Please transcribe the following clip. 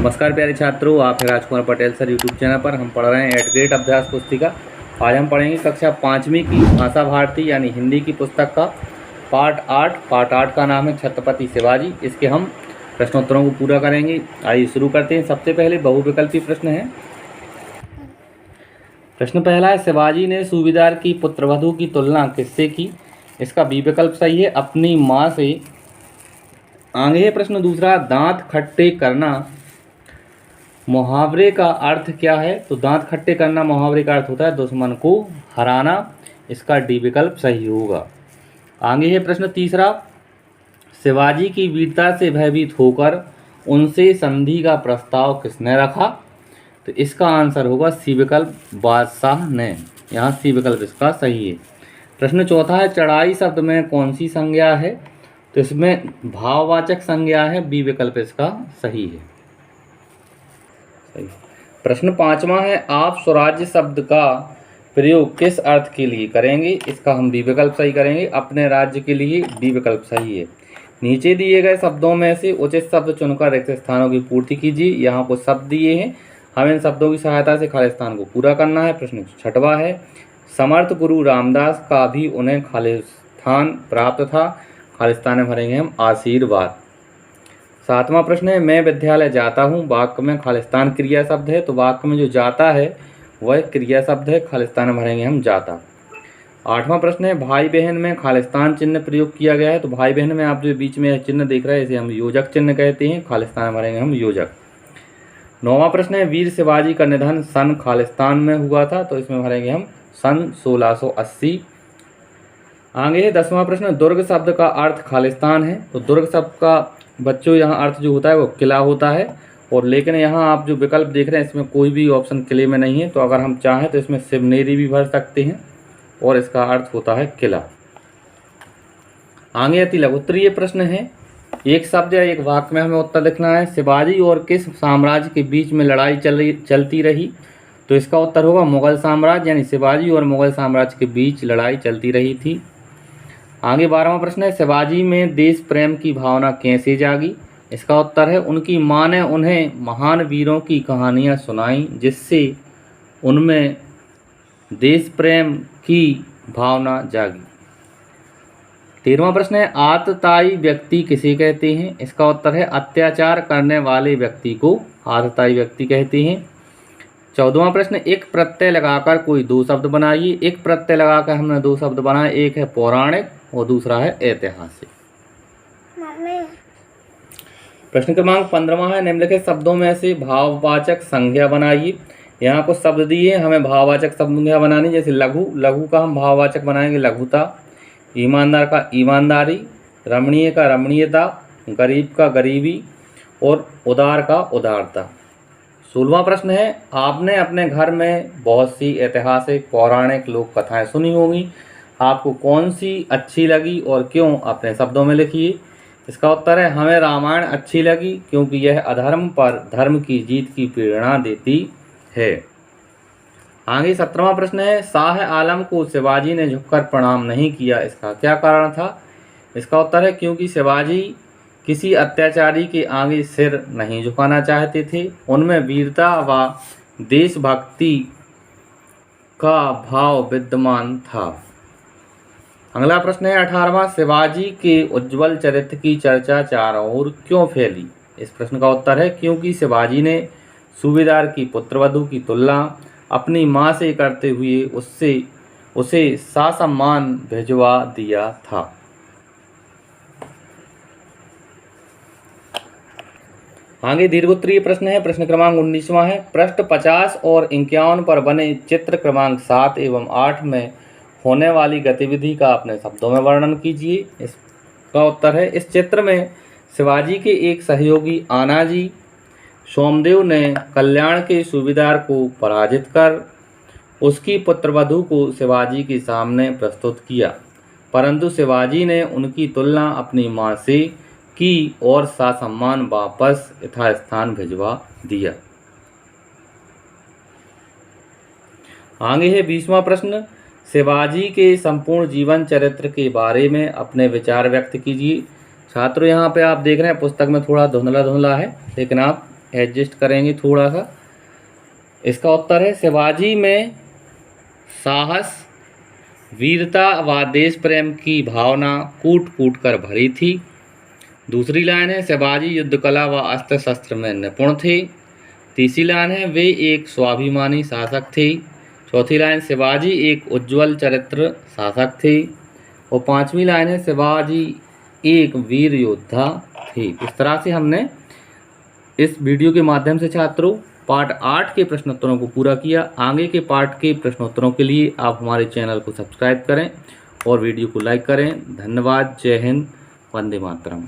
नमस्कार प्यारे छात्रों, आप हैं Rajkumar Patel sir YouTube channel पर। हम पढ़ रहे हैं एट ग्रेड अभ्यास पुस्तिका। आज हम पढ़ेंगे कक्षा 5वीं की भाषा भारती यानी हिंदी की पुस्तक का पार्ट 8 का नाम है छत्रपति शिवाजी। इसके हम प्रश्नोत्तरों को पूरा करेंगे। आइए शुरू करते हैं। सबसे पहले बहुविकल्पी प्रश्न है। प्रश्न पहला है, शिवाजी ने सूबेदार की पुत्रवधू की तुलना किससे की? इसका बी विकल्प सही है, अपनी माँ से। आगे है प्रश्न दूसरा, दांत खट्टे करना मुहावरे का अर्थ क्या है? तो दांत खट्टे करना मुहावरे का अर्थ होता है दुश्मन को हराना। इसका डी विकल्प सही होगा। आगे है प्रश्न तीसरा, शिवाजी की वीरता से भयभीत होकर उनसे संधि का प्रस्ताव किसने रखा? तो इसका आंसर होगा सी विकल्प, बादशाह ने। यहाँ सी विकल्प इसका सही है। प्रश्न चौथा है, चढ़ाई शब्द में कौन सी संज्ञा है? तो इसमें भाववाचक संज्ञा है, बी विकल्प इसका सही है। प्रश्न पांचवा है, आप स्वराज्य शब्द का प्रयोग किस अर्थ के लिए करेंगे? इसका हम बी विकल्प सही करेंगे, अपने राज्य के लिए। डी विकल्प सही है। नीचे दिए गए शब्दों में से उचित शब्द चुनकर रिक्त स्थानों की पूर्ति कीजिए। यहाँ कुछ शब्द दिए हैं, हमें इन शब्दों की सहायता से खाली स्थान को पूरा करना है। प्रश्न छठवां है, समर्थ गुरु रामदास का भी उन्हें खाली स्थान प्राप्त था। खाली स्थान में भरेंगे हम आशीर्वाद। सातवां प्रश्न है, मैं विद्यालय जाता हूँ। वाक्य में खालिस्तान क्रिया शब्द है, तो वाक्य में जो जाता है वह क्रिया शब्द है। खालिस्तान में भरेंगे हम जाता। आठवां प्रश्न है, भाई बहन में खालिस्तान चिन्ह प्रयोग किया गया है। तो भाई बहन में आप जो बीच में चिन्ह देख रहे हैं इसे हम योजक चिन्ह कहते हैं। खालिस्तान में भरेंगे हम योजक। नौवां प्रश्न है, वीर शिवाजी का निधन सन खालिस्तान में हुआ था। तो इसमें भरेंगे हम सन 1680। आगे है 10वां प्रश्न, दुर्ग शब्द का अर्थ खालिस्तान है। तो दुर्ग शब्द का बच्चों यहाँ अर्थ जो होता है वो किला होता है। और लेकिन यहाँ आप जो विकल्प देख रहे हैं इसमें कोई भी ऑप्शन किले में नहीं है। तो अगर हम चाहें तो इसमें शिवनेरी भी भर सकते हैं और इसका अर्थ होता है किला। आगे अति लघुत्तरीय प्रश्न है, एक शब्द या एक वाक्य में हमें उत्तर लिखना है। शिवाजी और किस साम्राज्य के बीच में लड़ाई चलती रही? तो इसका उत्तर होगा मुगल साम्राज्य, यानी शिवाजी और मुगल साम्राज्य के बीच लड़ाई चलती रही थी। आगे 12वां प्रश्न है, शिवाजी में देश प्रेम की भावना कैसे जागी? इसका उत्तर है, उनकी मां ने उन्हें महान वीरों की कहानियां सुनाई जिससे उनमें देश प्रेम की भावना जागी। 13वां प्रश्न है, आतताई व्यक्ति किसे कहते हैं? इसका उत्तर है, अत्याचार करने वाले व्यक्ति को आतताई व्यक्ति कहते हैं। 14वां प्रश्न, एक प्रत्यय लगाकर कोई दो शब्द बनाइए। एक प्रत्यय लगाकर हमने दो शब्द बनाए, एक है पौराणिक और दूसरा है ऐतिहासिक। प्रश्न क्रमांक 15वां है, निम्नलिखित शब्दों में से भाववाचक संज्ञा बनाइए। यहाँ कुछ शब्द दिए, हमें भाववाचक संज्ञा बनानी। जैसे लघु, लघु का हम भाववाचक बनाएंगे लघुता। ईमानदार का ईमानदारी, रमणीय का रमणीयता, गरीब का गरीबी और उदार का उदारता। 16वां प्रश्न है, आपने अपने घर में बहुत सी ऐतिहासिक पौराणिक लोक कथाएं सुनी होंगी। आपको कौन सी अच्छी लगी और क्यों? अपने शब्दों में लिखिए। इसका उत्तर है, हमें रामायण अच्छी लगी क्योंकि यह अधर्म पर धर्म की जीत की प्रेरणा देती है। आगे 17वां प्रश्न है, शाह आलम को शिवाजी ने झुककर प्रणाम नहीं किया, इसका क्या कारण था? इसका उत्तर है, क्योंकि शिवाजी किसी अत्याचारी के आगे सिर नहीं झुकाना चाहते थे। उनमें वीरता व देशभक्ति का भाव विद्यमान था। अगला प्रश्न है 18वां, शिवाजी के उज्जवल चरित्र की चर्चा चारों ओर क्यों फैली? इस प्रश्न का उत्तर है, क्योंकि शिवाजी ने सूबेदार की पुत्रवधू की तुलना अपनी मां से करते हुए उसे ससम्मान भिजवा दिया था। आगे दीर्घोत्तरीय प्रश्न है। प्रश्न क्रमांक 19वां है, पृष्ठ 50 और 51 पर बने चित्र क्रमांक 7 एवं 8 में होने वाली गतिविधि का अपने शब्दों में वर्णन कीजिए। इसका उत्तर है, इस चित्र में शिवाजी के एक सहयोगी आनाजी सोमदेव ने कल्याण के सूबेदार को पराजित कर उसकी पुत्रवधू को शिवाजी के सामने प्रस्तुत किया, परंतु शिवाजी ने उनकी तुलना अपनी मां से की और ससम्मान वापस यथास्थान भिजवा दिया। आगे है 20वां प्रश्न, शिवाजी के संपूर्ण जीवन चरित्र के बारे में अपने विचार व्यक्त कीजिए। छात्रों यहाँ पे आप देख रहे हैं पुस्तक में थोड़ा धुंधला धुंधला है, लेकिन आप एडजस्ट करेंगे थोड़ा सा। इसका उत्तर है शिवाजी में साहस, वीरता व देश प्रेम की भावना कूट कूट कर भरी थी। दूसरी लाइन है शिवाजी युद्ध कला व अस्त्र शस्त्र में निपुण थे। तीसरी लाइन है वे एक स्वाभिमानी शासक थे। चौथी लाइन शिवाजी एक उज्ज्वल चरित्र शासक थे। और पांचवी लाइन है शिवाजी एक वीर योद्धा थे। इस तरह से हमने इस वीडियो के माध्यम से छात्रों पार्ट 8 के प्रश्नोत्तरों को पूरा किया। आगे के पार्ट के प्रश्नोत्तरों के लिए आप हमारे चैनल को सब्सक्राइब करें और वीडियो को लाइक करें। धन्यवाद। जय हिंद। वंदे मातरम।